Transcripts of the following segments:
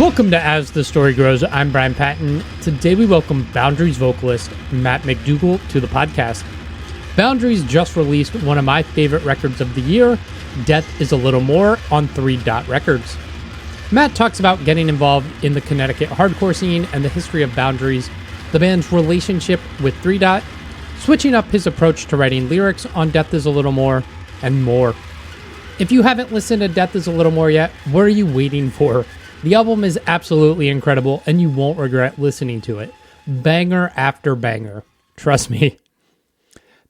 Welcome to As the Story Grows. I'm Brian Patton. Today we welcome Boundaries vocalist Matt McDougal to the podcast. Boundaries just released one of my favorite records of the year, Death is a Little More, on 3 Dot Records. Matt talks about getting involved in the Connecticut hardcore scene and the history of Boundaries, the band's relationship with 3 Dot, switching up his approach to writing lyrics on Death is a Little More, and more. If you haven't listened to Death is a Little More yet, what are you waiting for? The album is absolutely incredible, and you won't regret listening to it. Banger after banger. Trust me.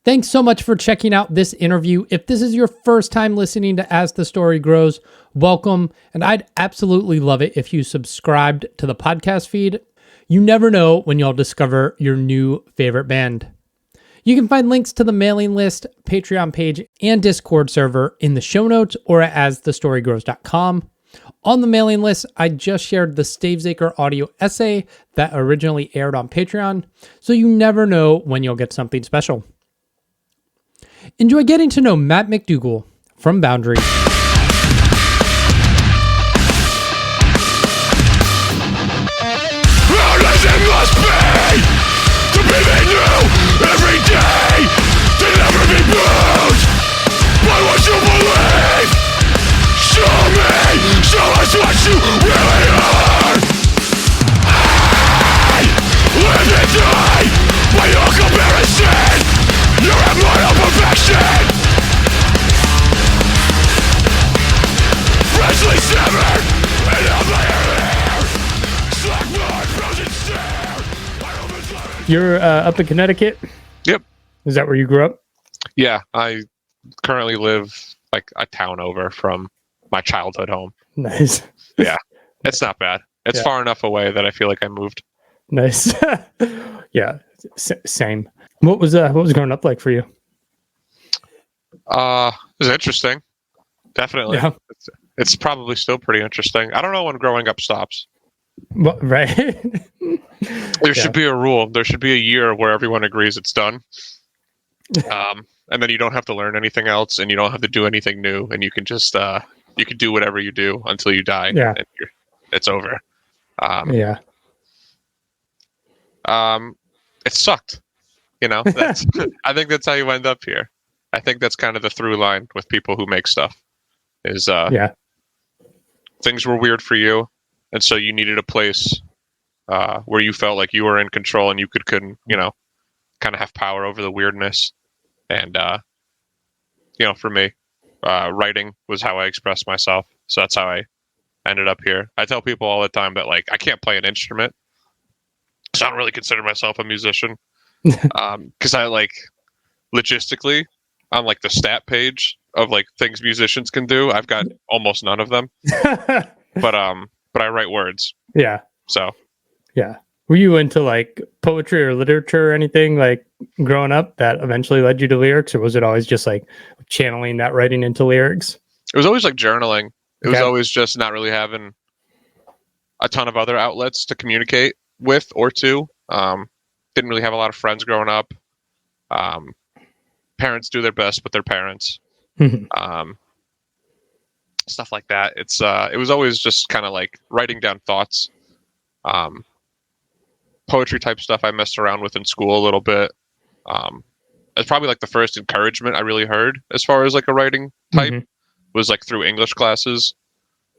Thanks so much for checking out this interview. If this is your first time listening to As the Story Grows, welcome, and I'd absolutely love it if you subscribed to the podcast feed. You never know when you'll discover your new favorite band. You can find links to the mailing list, Patreon page, and Discord server in the show notes or at asthestorygrows.com. On the mailing list, I just shared the Stavesacre audio essay that originally aired on Patreon, so you never know when you'll get something special. Enjoy getting to know Matt McDougal from Boundaries. It must be to be made new every day, to never be moved by what you believe. Show us what you really are. I live and die by your comparison. You're a moral perfection. Freshly severed and out my hair. Slack blood, frozen stare. You're up in Connecticut? Yep. Is that where you grew up? Yeah, I currently live like a town over from my childhood home. Nice. Yeah, it's not bad. It's far enough away that I feel like I moved. Nice. Yeah, same. What was growing up like for you? It was interesting. Definitely. Yeah. It's probably still pretty interesting. I don't know when growing up stops. Well, right. There should be a rule. There should be a year where everyone agrees it's done. And then you don't have to learn anything else, and you don't have to do anything new, and you can just you can do whatever you do until you die. Yeah. And it's over. Yeah. It sucked. You know, that's, I think that's how you end up here. I think that's kind of the through line with people who make stuff is, things were weird for you. And so you needed a place, where you felt like you were in control and you couldn't, you know, kind of have power over the weirdness. And, you know, for me, writing was how I expressed myself. So that's how I ended up here. I tell people all the time that, like, I can't play an instrument, so I don't really consider myself a musician. Because I, like, logistically, on like the stat page of like things musicians can do, I've got almost none of them. But I write words. Yeah. So. Yeah. Were you into like poetry or literature or anything like growing up that eventually led you to lyrics, or was it always just like channeling that writing into lyrics? It was always like journaling. It was Okay. always just not really having a ton of other outlets to communicate with or to. Didn't really have a lot of friends growing up. Parents do their best with their parents. Stuff like that. It was always just kind of like writing down thoughts. Poetry type stuff I messed around with in school a little bit. It's probably like the first encouragement I really heard as far as like a writing type was like through English classes.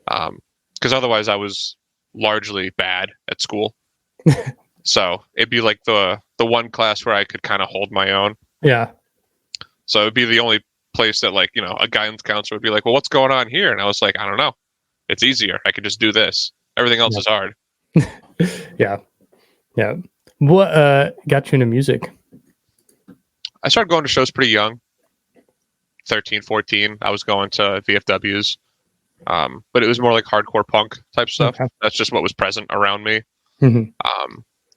Because otherwise I was largely bad at school. So it'd be like the one class where I could kind of hold my own. Yeah. So it'd be the only place that, like, you know, a guidance counselor would be like, well, what's going on here? And I was like, I don't know. It's easier. I could just do this. Everything else is hard. Yeah. Yeah. What got you into music? I started going to shows pretty young. 13, 14. I was going to VFWs. But it was more like hardcore punk type stuff. Okay. That's just what was present around me. It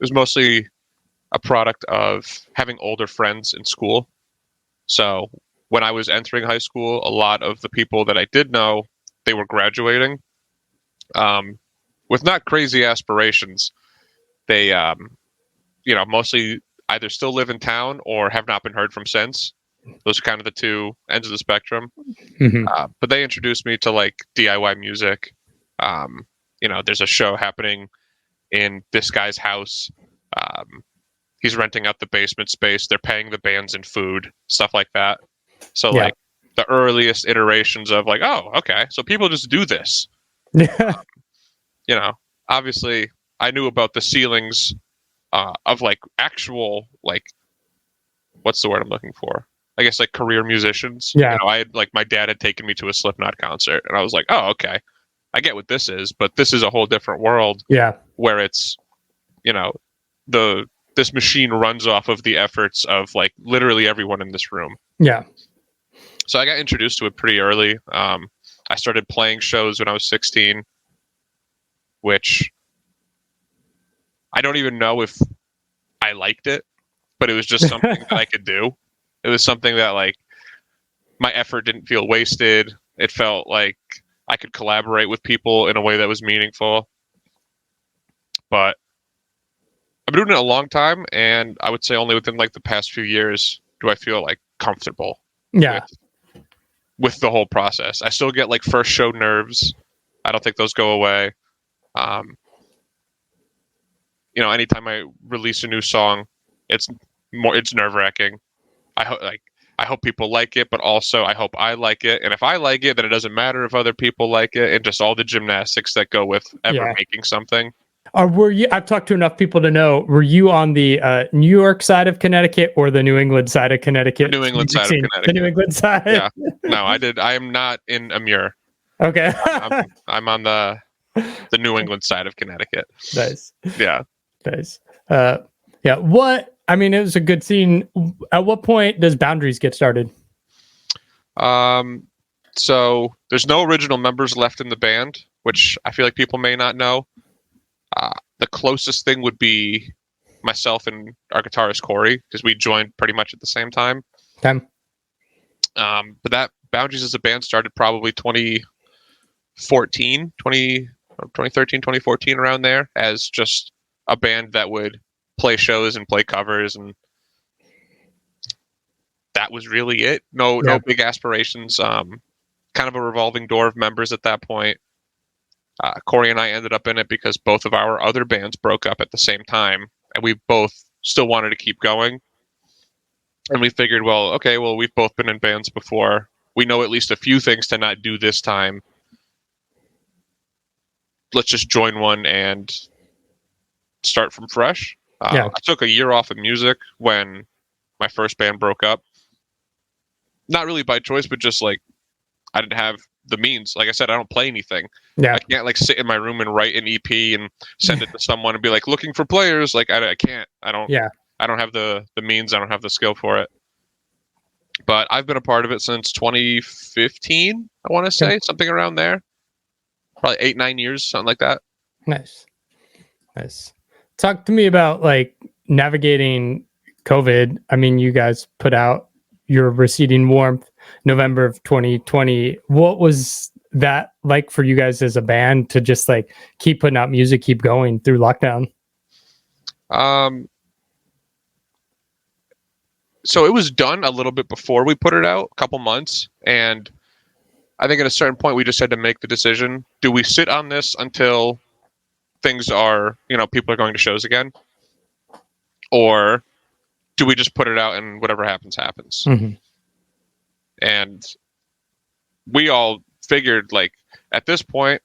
was mostly a product of having older friends in school. So when I was entering high school, a lot of the people that I did know, they were graduating with not crazy aspirations. They, you know, mostly either still live in town or have not been heard from since. Those are kind of the two ends of the spectrum. But they introduced me to like DIY music, you there's a show happening in this guy's house. He's renting out the basement space. They're paying the bands in food, stuff like that. So like the earliest iterations of like, oh, okay, so people just do this. Obviously I knew about the ceilings of like actual, like, what's the word I'm looking for? I guess like career musicians. Yeah. I had like, my dad had taken me to a Slipknot concert and I was like, oh, okay, I get what this is, but this is a whole different world. Yeah. Where it's, this machine runs off of the efforts of like literally everyone in this room. Yeah. So I got introduced to it pretty early. I started playing shows when I was 16, which I don't even know if I liked it, but it was just something that I could do. It was something that like my effort didn't feel wasted. It felt like I could collaborate with people in a way that was meaningful. But I've been doing it a long time, and I would say only within like the past few years do I feel like comfortable with the whole process. I still get like first show nerves. I don't think those go away. Anytime I release a new song, it's nerve-wracking. I hope people like it, but also I hope I like it. And if I like it, then it doesn't matter if other people like it, and just all the gymnastics that go with making something. Were you? I've talked to enough people to know. Were you on the New York side of Connecticut or the New England side of Connecticut? The New England side of Connecticut. The New England side. Yeah. No, I did. I am not in Amur. Okay. I'm on the New England side of Connecticut. Nice. Yeah. Nice. Yeah. What? I mean, it was a good scene. At what point does Boundaries get started? So there's no original members left in the band, which I feel like people may not know. The closest thing would be myself and our guitarist Corey, because we joined pretty much at the same time. Okay. But that Boundaries as a band started probably 2013, 2014, around there, as just a band that would play shows and play covers, and that was really it. No big aspirations. Kind of a revolving door of members at that point. Corey and I ended up in it because both of our other bands broke up at the same time, and we both still wanted to keep going. And we figured, we've both been in bands before. We know at least a few things to not do this time. Let's just join one and start from fresh. I took a year off of music when my first band broke up. Not really by choice, but just like I didn't have the means. Like I said, I don't play anything. Yeah. I can't like sit in my room and write an EP and send it to someone and be like looking for players. Like I can't. I don't have the means. I don't have the skill for it. But I've been a part of it since 2015. I want to say something around there. Probably 8-9 years, something like that. Nice. Talk to me about like navigating COVID. I mean, you guys put out your Receding Warmth November of 2020. What was that like for you guys as a band to just like keep putting out music, keep going through lockdown? So it was done a little bit before we put it out, a couple months. And I think at a certain point we just had to make the decision. Do we sit on this until things are, people are going to shows again? Or do we just put it out and whatever happens, happens? Mm-hmm. And we all figured, like, at this point,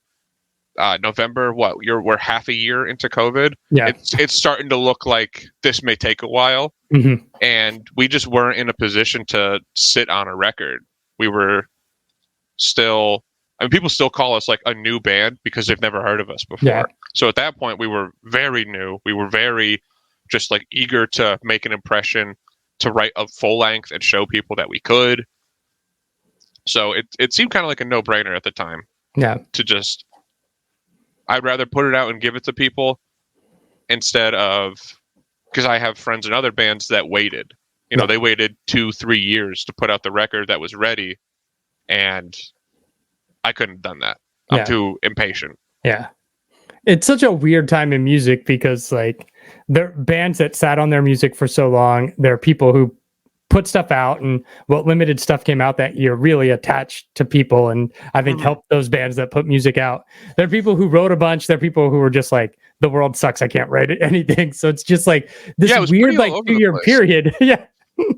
November, we're half a year into COVID. Yeah. It's starting to look like this may take a while. Mm-hmm. And we just weren't in a position to sit on a record. We were still, people still call us like a new band because they've never heard of us before. Yeah. So at that point, we were very new. We were very just like eager to make an impression, to write a full length and show people that we could. So it seemed kind of like a no-brainer at the time. Yeah. To just, I'd rather put it out and give it to people instead of, because I have friends in other bands that waited. They waited 2-3 years to put out the record that was ready, and I couldn't have done that. I'm too impatient. Yeah. It's such a weird time in music because like there are bands that sat on their music for so long. There are people who put stuff out, and what limited stuff came out that year really attached to people, and I think helped those bands that put music out. There are people who wrote a bunch. There are people who were just like, the world sucks, I can't write anything. So it's just like this weird like 2-year period. Yeah.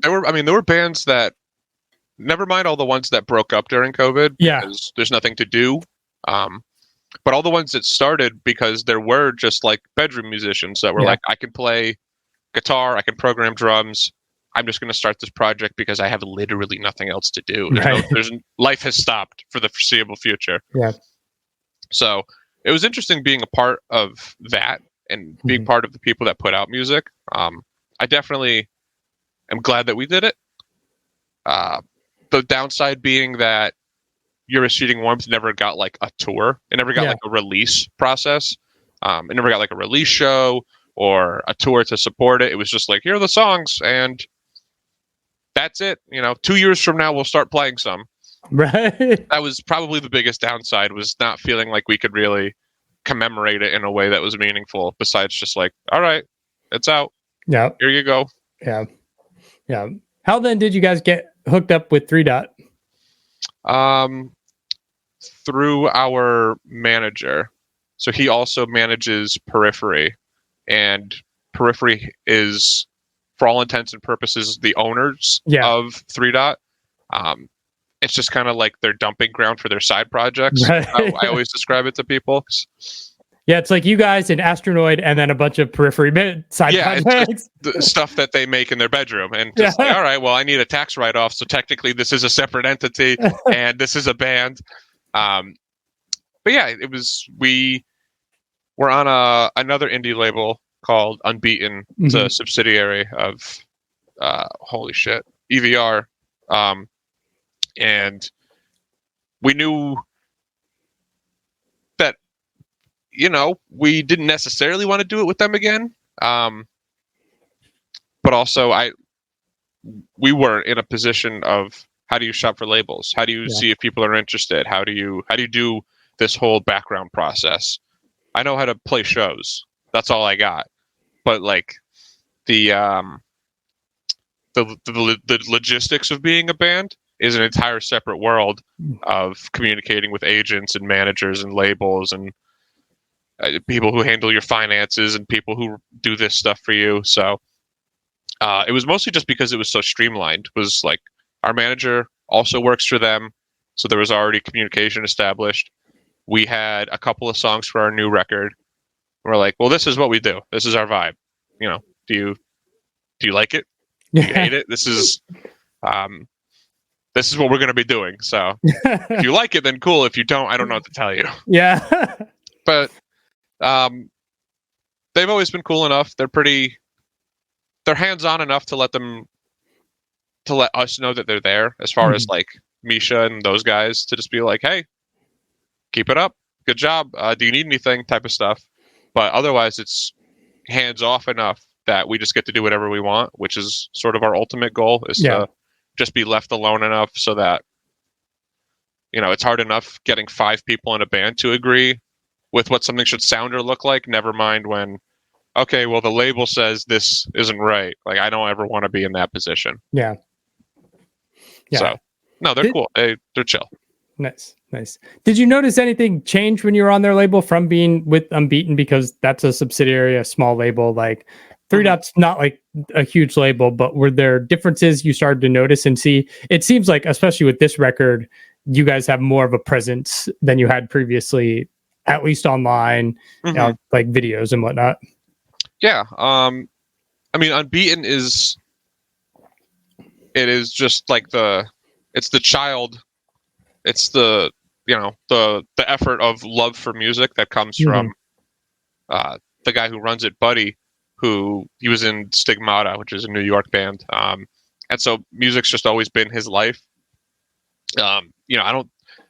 There were bands that, never mind all the ones that broke up during COVID because there's nothing to do. But all the ones that started because there were just like bedroom musicians that were like, I can play guitar, I can program drums. I'm just going to start this project because I have literally nothing else to do. Life has stopped for the foreseeable future. Yeah. So it was interesting being a part of that and being part of the people that put out music. I definitely am glad that we did it. The downside being that You're Receding Warmth never got like a tour. It never got like a release process. It never got like a release show or a tour to support it. It was just like, here are the songs and that's it. 2 years from now, we'll start playing some. Right. That was probably the biggest downside, was not feeling like we could really commemorate it in a way that was meaningful, besides just like, all right, it's out. Yeah. Here you go. Yeah. Yeah. How then did you guys get hooked up with 3 Dot? Through our manager. So he also manages Periphery, and Periphery is, for all intents and purposes, the owners of 3 Dot. It's just kind of like their dumping ground for their side projects. Right. I always describe it to people. Yeah, it's like you guys and Astronoid and then a bunch of Periphery side projects. The stuff that they make in their bedroom. And just like, all right, well, I need a tax write-off, so technically this is a separate entity and this is a band. But yeah, we were on another indie label called Unbeaten. It's a subsidiary of holy shit, EVR. And we knew that, we didn't necessarily want to do it with them again. But also we were in a position of, how do you shop for labels? How do you see if people are interested? How do you do this whole background process? I know how to play shows. That's all I got. But like the logistics of being a band is an entire separate world of communicating with agents and managers and labels and people who handle your finances and people who do this stuff for you. So it was mostly just because it was so streamlined. It was like, our manager also works for them, so there was already communication established. We had a couple of songs for our new record. We're like, well, this is what we do. This is our vibe. Do you like it? Do you hate it? This is what we're going to be doing. So if you like it, then cool. If you don't, I don't know what to tell you. Yeah. But they've always been cool enough. They're hands-on enough to let us know that they're there, as far as like Misha and those guys, to just be like, hey, keep it up. Good job. Do you need anything type of stuff? But otherwise, it's hands-off enough that we just get to do whatever we want, which is sort of our ultimate goal, is to just be left alone enough so that, it's hard enough getting 5 people in a band to agree with what something should sound or look like. Never mind when, okay, well, the label says this isn't right. Like, I don't ever want to be in that position. Yeah. Yeah. So, no, they're cool. They're chill. Nice. Did you notice anything change when you were on their label from being with Unbeaten? Because that's a subsidiary, a small label. Like 3 Dot's not like a huge label, but were there differences you started to notice and see? It seems like, especially with this record, you guys have more of a presence than you had previously, at least online, like videos and whatnot. Yeah. Unbeaten is just like it's the child. It's the effort of love for music that comes from the guy who runs it, Buddy, he was in Stigmata, which is a New York band. And so music's just always been his life. I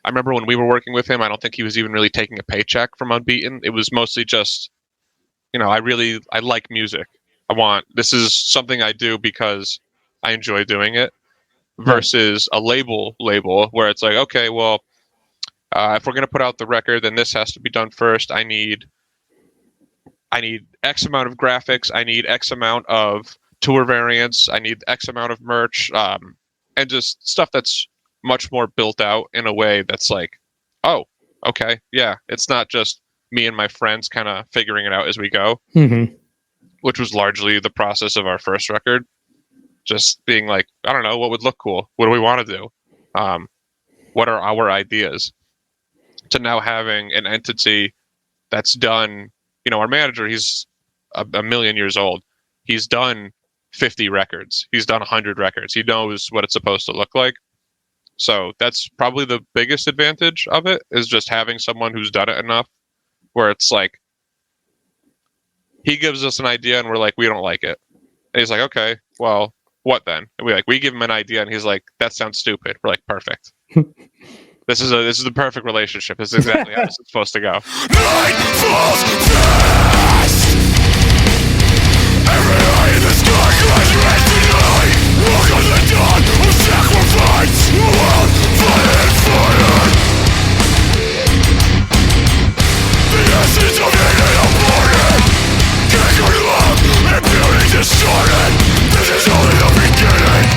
remember when we were working with him, I don't think he was even really taking a paycheck from Unbeaten. It was mostly just, I like music. This is something I do because I enjoy doing it, versus a label where it's like, okay, well, if we're going to put out the record, then this has to be done first. I need X amount of graphics. I need X amount of tour variants. I need X amount of merch, and just stuff that's much more built out in a way that's like, oh, okay, yeah, it's not just me and my friends kind of figuring it out as we go, which was largely the process of our first record. Just being like, I don't know, what would look cool? What do we want to do? What are our ideas? To now having an entity that's done, our manager, he's a million years old. He's done 50 records. He's done 100 records. He knows what it's supposed to look like. So that's probably the biggest advantage of it, is just having someone who's done it enough where it's like, he gives us an idea and we're like, we don't like it. And he's like, okay, well, what then? And we give him an idea and he's like, that sounds stupid. We're like, perfect. This is the perfect relationship. This is exactly how it's supposed to go. Night falls fast. Every eye in the sky graduates tonight. Walk on the dawn of sacrifice. A world fire. The essence of hate and aborted. Can't go long and beauty distorted. This is only the beginning.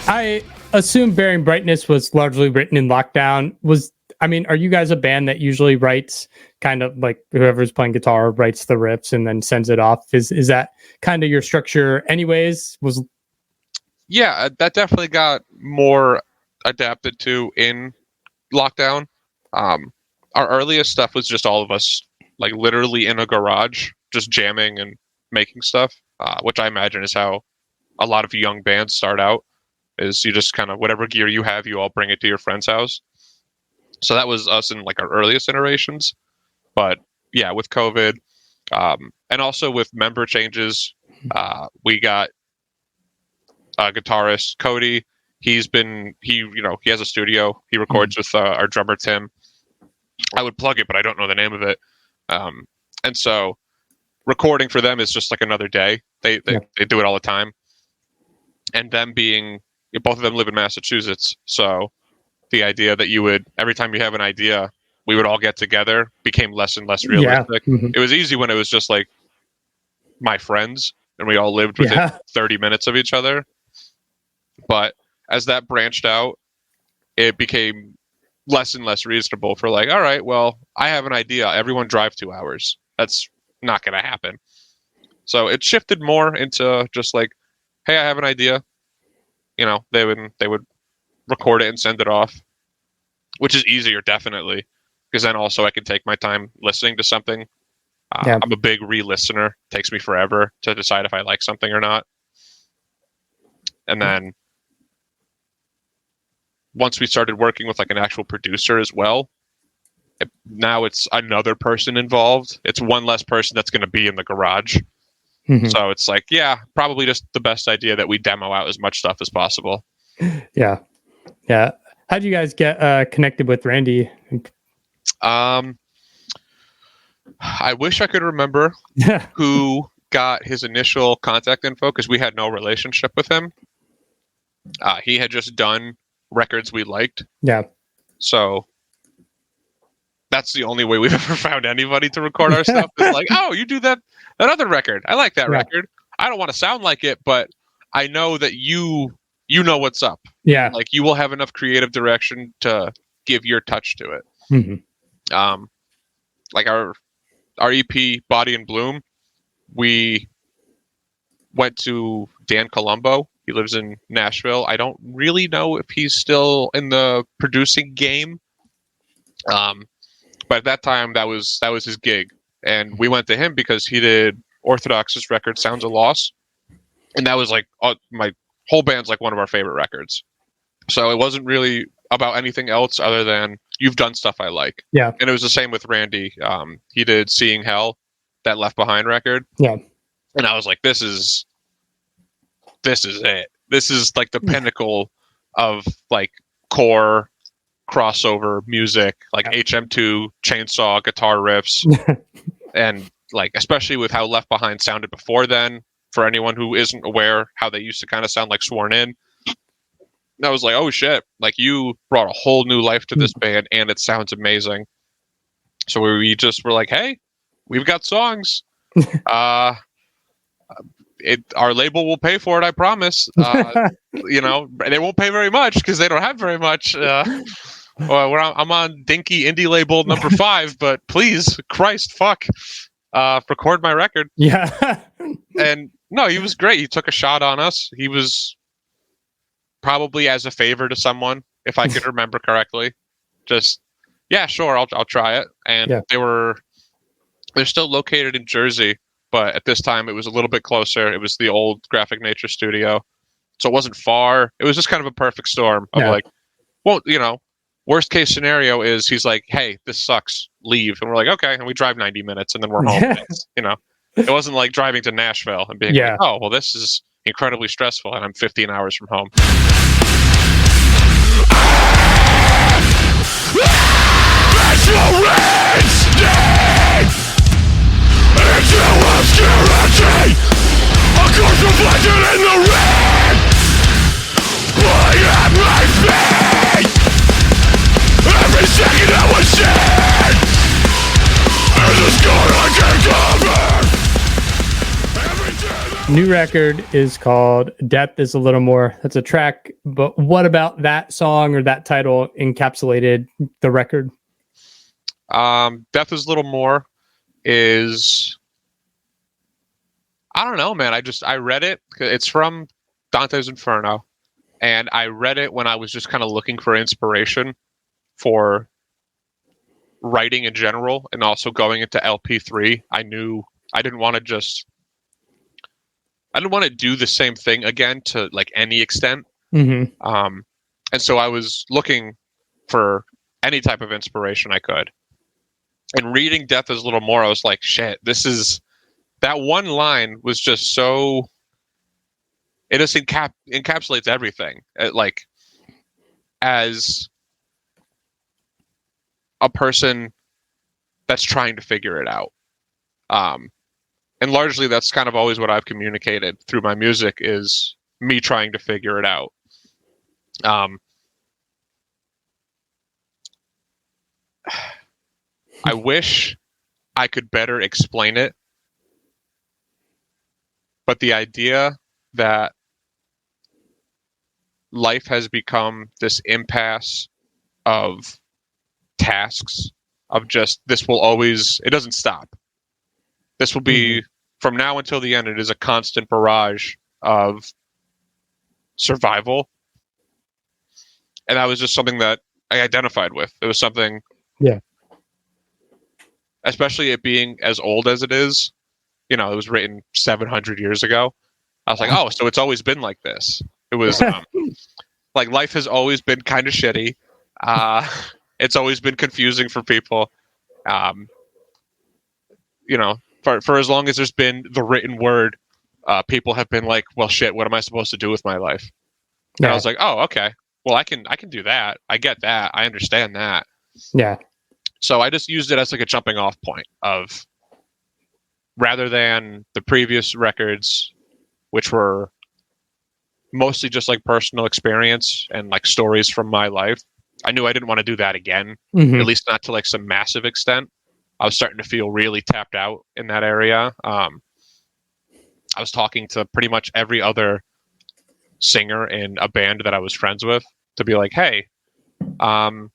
I assume Bearing Brightness was largely written in lockdown. Are you guys a band that usually writes kind of like whoever's playing guitar writes the riffs and then sends it off? Is that kind of your structure anyways? Yeah, that definitely got more adapted to in lockdown. Our earliest stuff was just all of us like literally in a garage, just jamming and making stuff, which I imagine is how a lot of young bands start out. Is you just kind of whatever gear you have, you all bring it to your friend's house. So that was us in like our earliest iterations. But yeah, with COVID, and also with member changes, we got a guitarist, Cody. He has a studio. He records with our drummer Tim. I would plug it, but I don't know the name of it. And so recording for them is just like another day. They do it all the time. And them being, both of them live in Massachusetts, so the idea that you would, every time you have an idea, we would all get together became less and less realistic. Yeah. It was easy when it was just like my friends and we all lived within 30 minutes of each other. But as that branched out, it became less and less reasonable for like, all right, well, I have an idea. Everyone drive 2 hours. That's not going to happen. So it shifted more into just like, hey, I have an idea. They would record it and send it off, which is easier, definitely, because then also I can take my time listening to something. I'm a big re-listener. It takes me forever to decide if I like something or not. And then once we started working with like an actual producer as well, now it's another person involved. It's one less person that's going to be in the garage. So it's like, yeah, probably just the best idea that we demo out as much stuff as possible. Yeah. How did you guys get connected with Randy? I wish I could remember who got his initial contact info, because we had no relationship with him. He had just done records we liked. Yeah. So that's the only way we've ever found anybody to record our stuff. It's like, oh, you do that other record. I like that record. I don't want to sound like it, but I know that you know what's up. Yeah. Like you will have enough creative direction to give your touch to it. Like our EP Body and Bloom, we went to Dan Colombo. He lives in Nashville. I don't really know if he's still in the producing game. But at that time, that was his gig. And we went to him because he did Orthodox's record, Sounds of Loss. And that was like, my whole band's like one of our favorite records. So it wasn't really about anything else other than you've done stuff I like. Yeah. And it was the same with Randy. He did Seeing Hell, that Left Behind record. Yeah. And I was like, this is it. This is like the pinnacle of like core crossover music, like HM2 chainsaw guitar riffs, and like especially with how Left Behind sounded before then. For anyone who isn't aware, how they used to kind of sound like Sworn In. I was like, oh shit, like you brought a whole new life to this band and it sounds amazing. So we just were like, hey, we've got songs. Our label will pay for it, I promise. You know, they won't pay very much because they don't have very much. I'm on dinky indie label number 5, but please, Christ, fuck, record my record. Yeah. And no, he was great. He took a shot on us. He was probably as a favor to someone, if I could remember correctly. Just, yeah, sure, I'll try it. And they're still located in Jersey, but at this time it was a little bit closer. It was the old Graphic Nature studio, so it wasn't far. It was just kind of a perfect storm of like, well, you know, worst case scenario is he's like, hey, this sucks, leave, and we're like, okay, and we drive 90 minutes and then we're home. You know, it wasn't like driving to Nashville and being like, oh, well, this is incredibly stressful and I'm 15 hours from home. Into obscurity, a course reflected in the rain. Play at my feet. Every second I was seen. And the scar I can cover. New record is called Death is a Little More. That's a track, but what about that song or that title encapsulated the record? Death is a Little More is, I don't know, man. I read it. It's from Dante's Inferno, and I read it when I was just kind of looking for inspiration for writing in general, and also going into LP3. I knew I didn't want to do the same thing again to like any extent. And so I was looking for any type of inspiration I could. And reading Death is a Little More, I was like, shit, that one line was just so, it just encapsulates everything. Like, as a person that's trying to figure it out. And largely that's kind of always what I've communicated through my music, is me trying to figure it out. I wish I could better explain it, but the idea that life has become this impasse of tasks, of just, this will always, it doesn't stop. This will be, from now until the end, it is a constant barrage of survival. And that was just something that I identified with. It was something, especially it being as old as it is, you know, it was written 700 years ago. I was like, oh, so it's always been like this. It was like, life has always been kind of shitty. It's always been confusing for people. You know, for as long as there's been the written word, people have been like, well, shit, what am I supposed to do with my life? And I was like, oh, okay. Well, I can do that. I get that. I understand that. Yeah. So I just used it as like a jumping off point of, rather than the previous records, which were mostly just like personal experience and like stories from my life. I knew I didn't want to do that again, at least not to like some massive extent. I was starting to feel really tapped out in that area. I was talking to pretty much every other singer in a band that I was friends with to be like, hey, the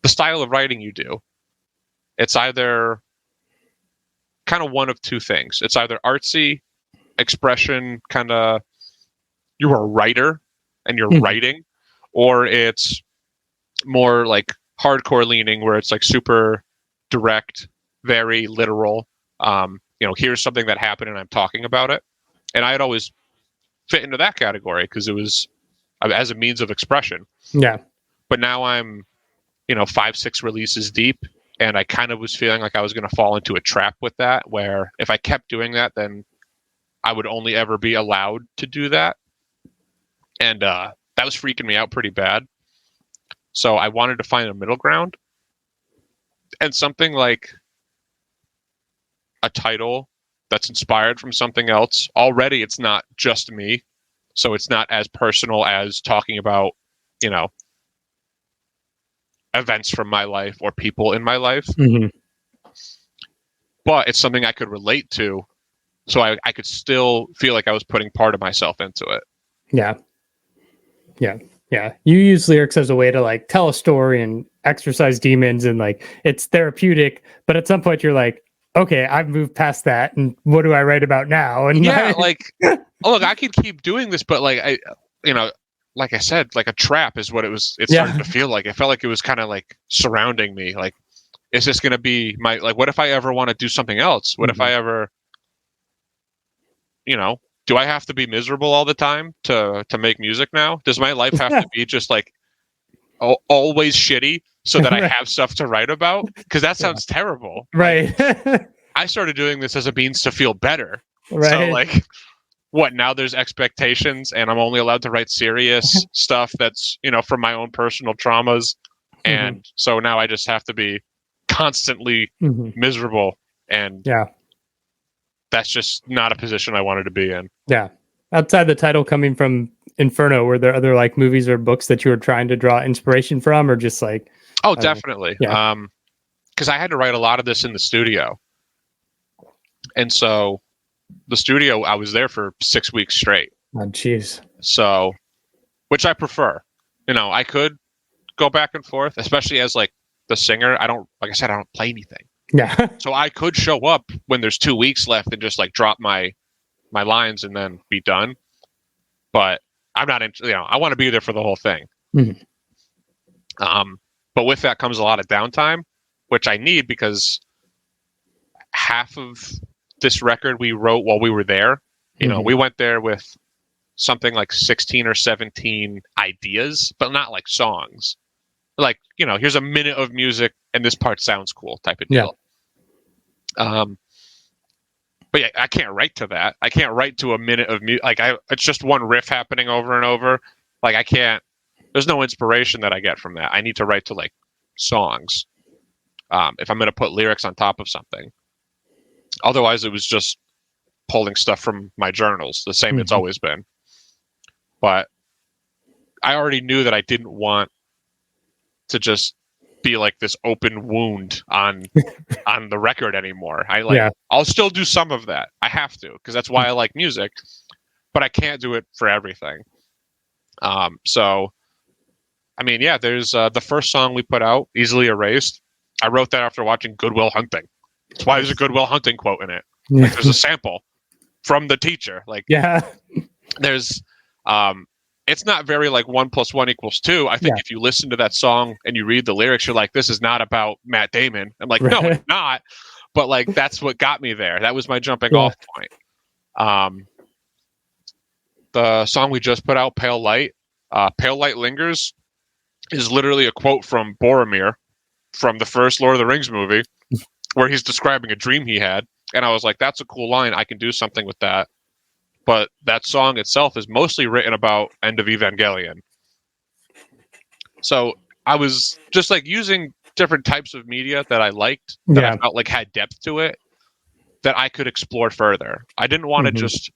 style of writing you do, it's either kind of one of two things. It's either artsy expression, kind of, you're a writer and you're writing, or it's more like hardcore leaning, where it's like super direct, very literal. You know, here's something that happened and I'm talking about it. And I had always fit into that category because it was as a means of expression. Yeah. But now I'm, you know, 5-6 releases deep, and I kind of was feeling like I was going to fall into a trap with that, where if I kept doing that, then I would only ever be allowed to do that. And that was freaking me out pretty bad. So I wanted to find a middle ground, and something like a title that's inspired from something else. Already it's not just me, so it's not as personal as talking about, you know, events from my life or people in my life. But it's something I could relate to, so I could still feel like I was putting part of myself into it. Yeah. You use lyrics as a way to like tell a story and exorcise demons, and like it's therapeutic, but at some point you're like, okay, I've moved past that, and what do I write about now? And like look, I could keep doing this, but like like I said, like a trap is what it was. It started to feel like. It felt like it was kind of like surrounding me. Like, is this going to be my, like, what if I ever want to do something else? What if I ever, you know, do I have to be miserable all the time to make music now? Does my life have to be just like always shitty so that I have stuff to write about? Because that sounds terrible. Right. I started doing this as a means to feel better. Right. So like, what, now there's expectations and I'm only allowed to write serious stuff that's, you know, from my own personal traumas. And so now I just have to be constantly miserable. And that's just not a position I wanted to be in. Yeah. Outside the title coming from Inferno, were there other like movies or books that you were trying to draw inspiration from, or just like... Oh, definitely. Because I had to write a lot of this in the studio. And so the studio, I was there for 6 weeks straight. Oh, jeez. So, which I prefer. You know, I could go back and forth, especially as like the singer. I don't, like I said, I don't play anything. Yeah. So I could show up when there's 2 weeks left and just like drop my lines and then be done. But I'm not, you know, I want to be there for the whole thing. But with that comes a lot of downtime, which I need, because half of this record we wrote while we were there. You know, we went there with something like 16 or 17 ideas, but not like songs. Like, you know, here's a minute of music and this part sounds cool type of deal. But yeah, I can't write to that. I can't write to a minute of music. Like, it's just one riff happening over and over. Like, I can't, there's no inspiration that I get from that. I need to write to like songs. If I'm going to put lyrics on top of something. Otherwise, it was just pulling stuff from my journals, the same it's always been. But I already knew that I didn't want to just be like this open wound on the record anymore. I'll still do some of that. I have to, because that's why I like music, but I can't do it for everything. So, I mean, yeah, there's the first song we put out, Easily Erased. I wrote that after watching Good Will Hunting. That's why there's a Good Will Hunting quote in it. Like, there's a sample from the teacher. Like, there's, it's not very like 1 + 1 = 2. I think if you listen to that song and you read the lyrics, you're like, this is not about Matt Damon. I'm like, no, it's not. But like, that's what got me there. That was my jumping off point. The song we just put out, Pale Light Lingers, is literally a quote from Boromir from the first Lord of the Rings movie, where he's describing a dream he had. And I was like, that's a cool line. I can do something with that. But that song itself is mostly written about End of Evangelion. So I was just like using different types of media that I liked, that I felt like had depth to it, that I could explore further. I didn't want to just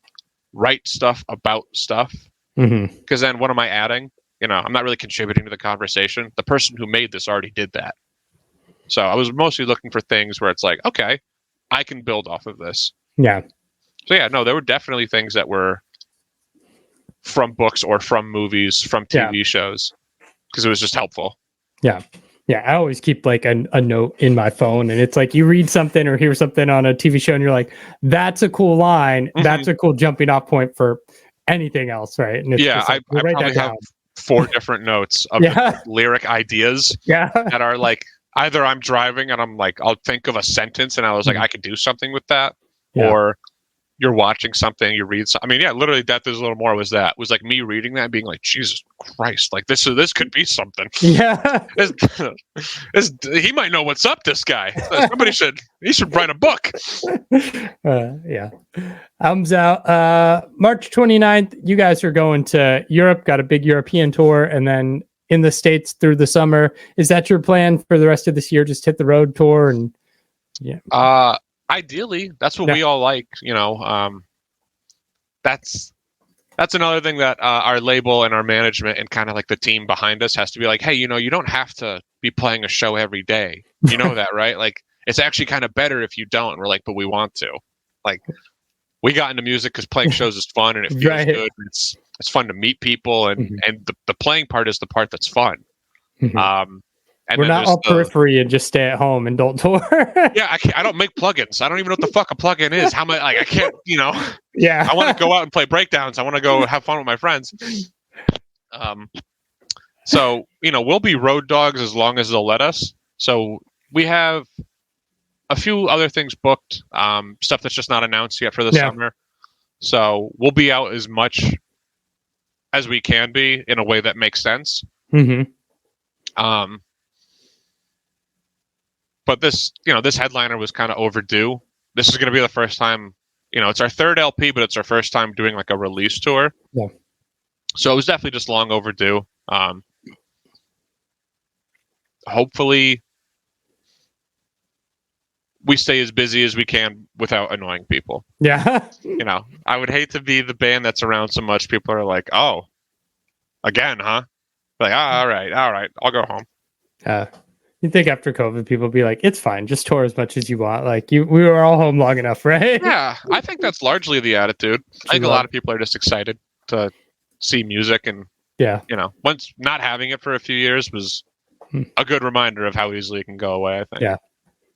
write stuff about stuff, because then what am I adding? You know, I'm not really contributing to the conversation. The person who made this already did that. So I was mostly looking for things where it's like, okay, I can build off of this. Yeah. So yeah, no, there were definitely things that were from books or from movies, from TV shows, because it was just helpful. Yeah. Yeah, I always keep like a note in my phone, and it's like you read something or hear something on a TV show and you're like, that's a cool line. That's a cool jumping off point for anything else, right? And it's like, I probably have 4 different notes of lyric ideas that are like, either I'm driving and I'm like, I'll think of a sentence and I was like, I could do something with that. Or you're watching something, you read something. I mean, literally Death Is a Little More was like me reading that and being like, Jesus Christ, like this could be something. Yeah. He might know what's up, this guy. He should write a book. Album's out March 29th. You guys are going to Europe, got a big European tour, and then in the States through the summer. Is that your plan for the rest of this year? Just hit the road tour and ideally, that's what we all like. That's another thing that our label and our management and kind of like the team behind us has to be like, hey, you don't have to be playing a show every day. You know that, right? Like, it's actually kind of better if you don't. And we're like, but we want to. Like, we got into music because playing shows is fun and it feels good. And it's fun to meet people, and the playing part is the part that's fun. And we're not all periphery and just stay at home and don't tour. Yeah, I don't make plugins. I don't even know what the fuck a plugin is. How much? Like, I can't. Yeah. I want to go out and play breakdowns. I want to go have fun with my friends. So we'll be road dogs as long as they'll let us. So we have a few other things booked, stuff that's just not announced yet for the summer. So we'll be out as much as we can be in a way that makes sense. But this headliner was kind of overdue. This is going to be the first time, it's our third LP, but it's our first time doing like a release tour. Yeah. So it was definitely just long overdue. Hopefully we stay as busy as we can without annoying people. Yeah. I would hate to be the band that's around so much people are like, oh, again, huh? Like, all right, I'll go home. You think after COVID, people will be like, it's fine, just tour as much as you want. Like, we were all home long enough, right? Yeah, I think that's largely the attitude. I think a lot of people are just excited to see music, and once not having it for a few years was a good reminder of how easily it can go away, I think.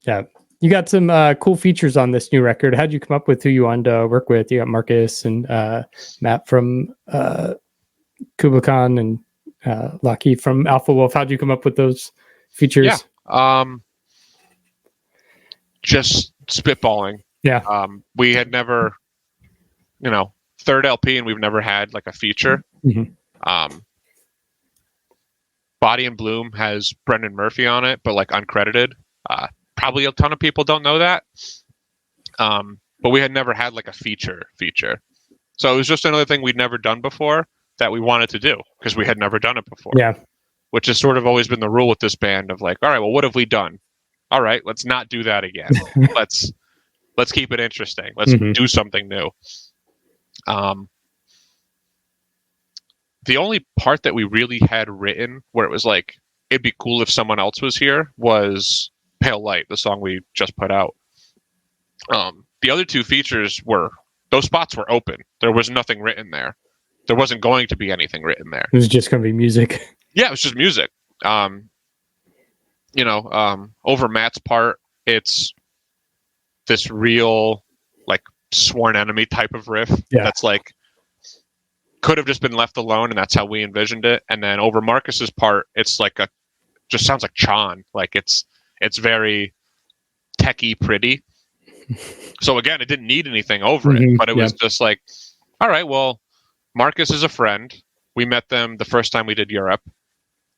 Yeah. You got some cool features on this new record. How'd you come up with who you wanted to work with? You got Marcus and Matt from Kublai and Lucky from Alpha Wolf. How'd you come up with those features? Just spitballing. We had never, third LP, and we've never had like a feature. Body and Bloom has Brendan Murphy on it, but like uncredited. Probably a ton of people don't know that. But we had never had like a feature. So it was just another thing we'd never done before that we wanted to do because we had never done it before. Yeah. Which has sort of always been the rule with this band of like, all right, well, what have we done? All right, let's not do that again. let's keep it interesting. Let's do something new. The only part that we really had written where it was like, it'd be cool if someone else was here was Pale Light, the song we just put out. The other two features those spots were open. There was nothing written there. There wasn't going to be anything written there. It was just going to be music. Yeah, it was just music. Over Matt's part, it's this real, like, Sworn Enemy type of riff that's like could have just been left alone, and that's how we envisioned it. And then over Marcus's part, it's like just sounds like Chan. Like it's very techie pretty. So again, it didn't need anything over it, but it was just like, all right, well, Marcus is a friend. We met them the first time we did Europe.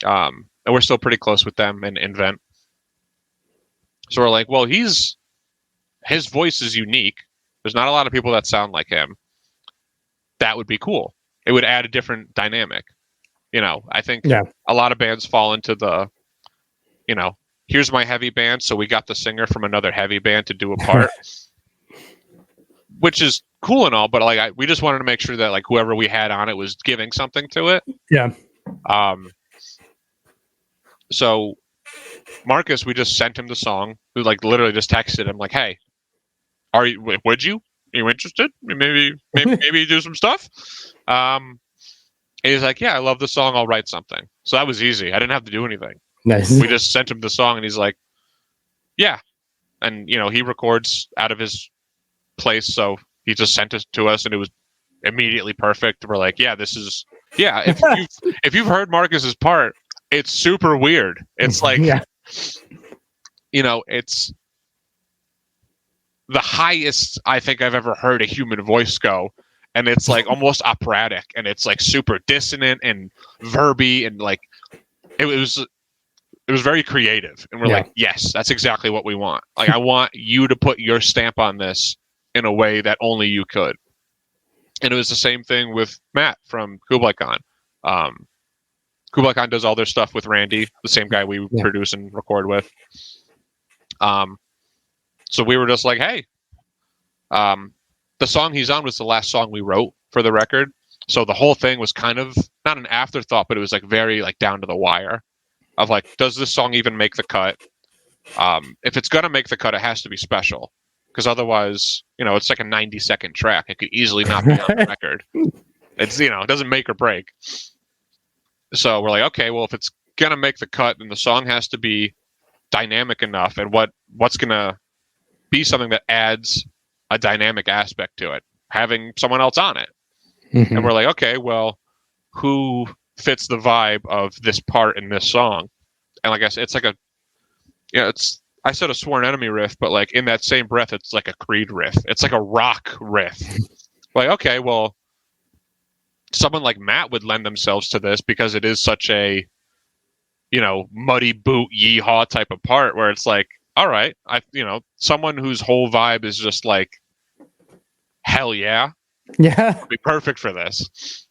And we're still pretty close with them and Invent. So we're like, well, his voice is unique. There's not a lot of people that sound like him. That would be cool. It would add a different dynamic. I think a lot of bands fall into the, here's my heavy band, so we got the singer from another heavy band to do a part. Which is cool and all, but like we just wanted to make sure that like whoever we had on it was giving something to it. Yeah. So Marcus, we just sent him the song. We like literally just texted him like, "Hey, are you interested? Maybe do some stuff." And he's like, "Yeah, I love the song. I'll write something." So that was easy. I didn't have to do anything. Nice. We just sent him the song, and he's like, "Yeah," and he records out of his place, so he just sent it to us, and it was immediately perfect. We're like, "Yeah, this is If you've heard Marcus's part, it's super weird. It's like, it's the highest I think I've ever heard a human voice go, and it's like almost operatic, and it's like super dissonant and verby, and like it was very creative, and we're like, yes, that's exactly what we want. Like, I want you to put your stamp on this in a way that only you could. And it was the same thing with Matt from Kublai Khan. Kublai Khan does all their stuff with Randy, the same guy we produce and record with. So we were just like, hey, the song he's on was the last song we wrote for the record. So the whole thing was kind of not an afterthought, but it was like very like down to the wire of like, does this song even make the cut? If it's going to make the cut, it has to be special. Because otherwise, it's like a 90-second track. It could easily not be on the record. It's, it doesn't make or break. So we're like, okay, well, if it's going to make the cut, then the song has to be dynamic enough. And what's going to be something that adds a dynamic aspect to it? Having someone else on it. Mm-hmm. And we're like, okay, well, who fits the vibe of this part in this song? And like I said, it's like I said a Sworn Enemy riff, but like in that same breath, it's like a Creed riff. It's like a rock riff. Like, okay, well, someone like Matt would lend themselves to this because it is such a, muddy boot yeehaw type of part where it's like, all right, someone whose whole vibe is just like, hell yeah. Yeah. Would be perfect for this.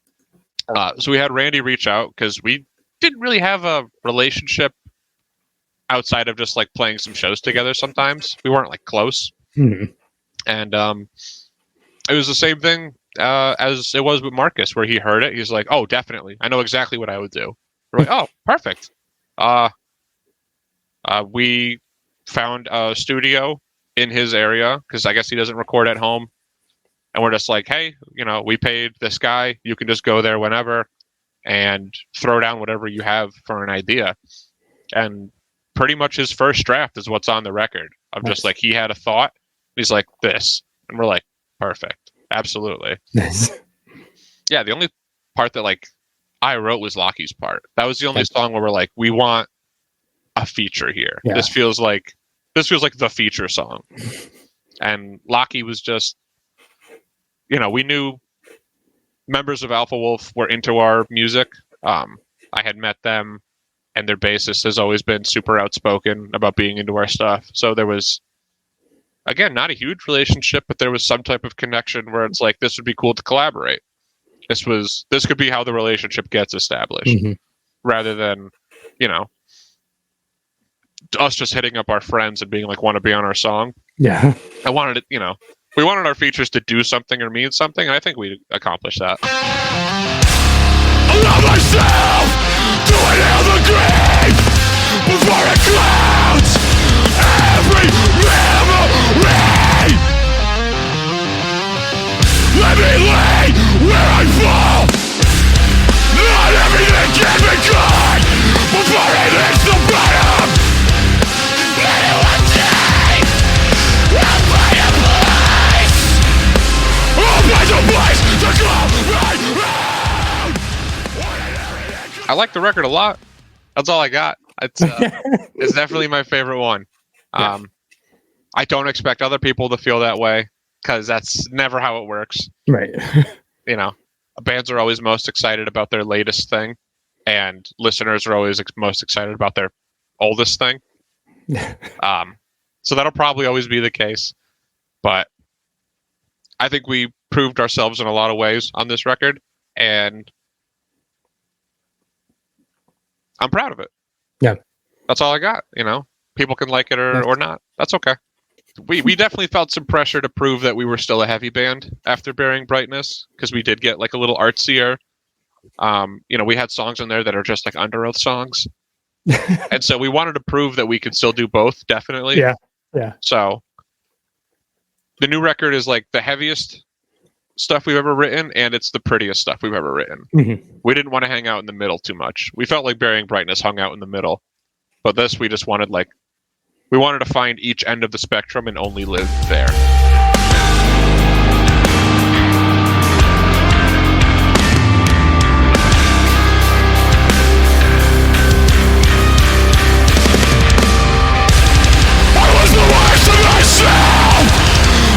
So we had Randy reach out because we didn't really have a relationship outside of just like playing some shows together sometimes. We weren't like close. Mm-hmm. And it was the same thing as it was with Marcus, where he heard it. He's like, oh, definitely. I know exactly what I would do. We're like, oh, perfect. We found a studio in his area because I guess he doesn't record at home. And we're just like, hey, we paid this guy. You can just go there whenever and throw down whatever you have for an idea. And pretty much his first draft is what's on the record of just like, he had a thought. He's like, this. And we're like, perfect. Absolutely. Nice. Yeah. The only part that like I wrote was Lockie's part. That was the only song where we're like, we want a feature here. Yeah. This feels like the feature song. And Lockie was just, we knew members of Alpha Wolf were into our music. I had met them, and their bassist has always been super outspoken about being into our stuff. So there was, again, not a huge relationship, but there was some type of connection where it's like, this would be cool to collaborate. This could be how the relationship gets established, rather than, us just hitting up our friends and being like, want to be on our song. Yeah. I wanted it, we wanted our features to do something or mean something, and I think we accomplished that. I love myself to inhale the grave before it clouds every memory. Let me lay where I fall. Not everything can be good before it hits the bottom. Let it one day I'll find a place. I'll find a place to come right round. I like the record a lot. That's all I got. It's definitely my favorite one. Yeah. I don't expect other people to feel that way because that's never how it works. Right. Bands are always most excited about their latest thing, and listeners are always most excited about their oldest thing. So that'll probably always be the case. But I think we proved ourselves in a lot of ways on this record, and I'm proud of it. Yeah. That's all I got. People can like it or not. That's okay. We definitely felt some pressure to prove that we were still a heavy band after Bearing Brightness, because we did get like a little artsier. We had songs in there that are just like Under Oath songs. And so we wanted to prove that we could still do both, definitely. Yeah. Yeah. So the new record is like the heaviest stuff we've ever written, and it's the prettiest stuff we've ever written. Mm-hmm. We didn't want to hang out in the middle too much. We felt like Bearing Brightness hung out in the middle. But this, we just wanted we wanted to find each end of the spectrum and only live there. I was the worst of myself,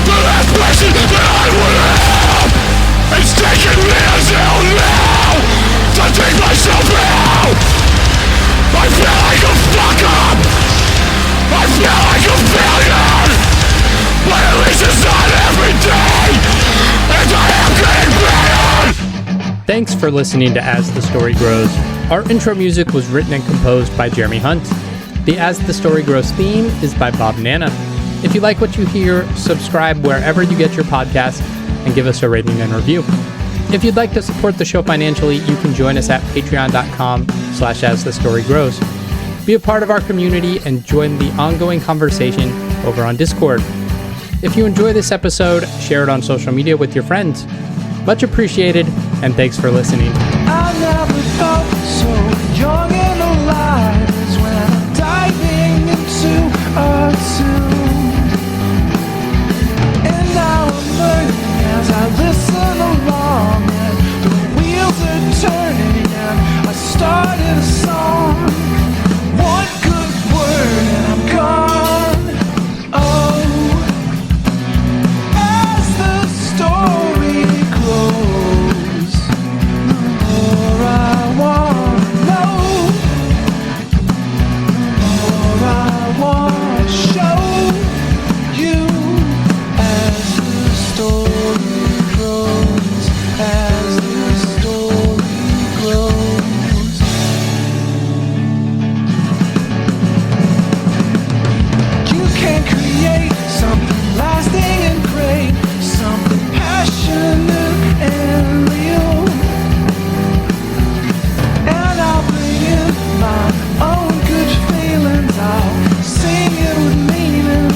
the last person that I would have. It's taken me until now to take myself out. I feel like a fuck up. I feel like a failure, but at least it's not every day, and I am getting better. Thanks for listening to As the Story Grows. Our intro music was written and composed by Jeremy Hunt. The As the Story Grows theme is by Bob Nana. If you like what you hear, subscribe wherever you get your podcast and give us a rating and review. If you'd like to support the show financially, you can join us at patreon.com/asthestorygrows. Be a part of our community and join the ongoing conversation over on Discord. If you enjoy this episode, share it on social media with your friends. Much appreciated, and thanks for listening. I never felt so young and alive as when I'm diving into a tune. And now I'm learning as I listen along, and the wheels are turning, and I started a song. One good word and I'm gone. Oh, as the story grows, the more I want to know, the more I want to show you. As the story grows, as the story grows. You can create something lasting and great, something passionate and real. And I'll bring in my own good feelings, I'll sing it with meaning.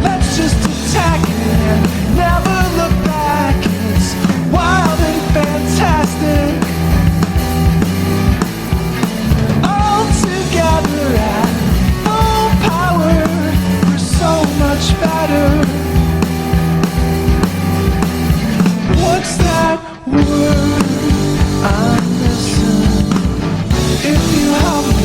Let's just attack it and never look back. It's wild and fantastic. All together at full power, we're so much better. What's that word I'm missing? If you help me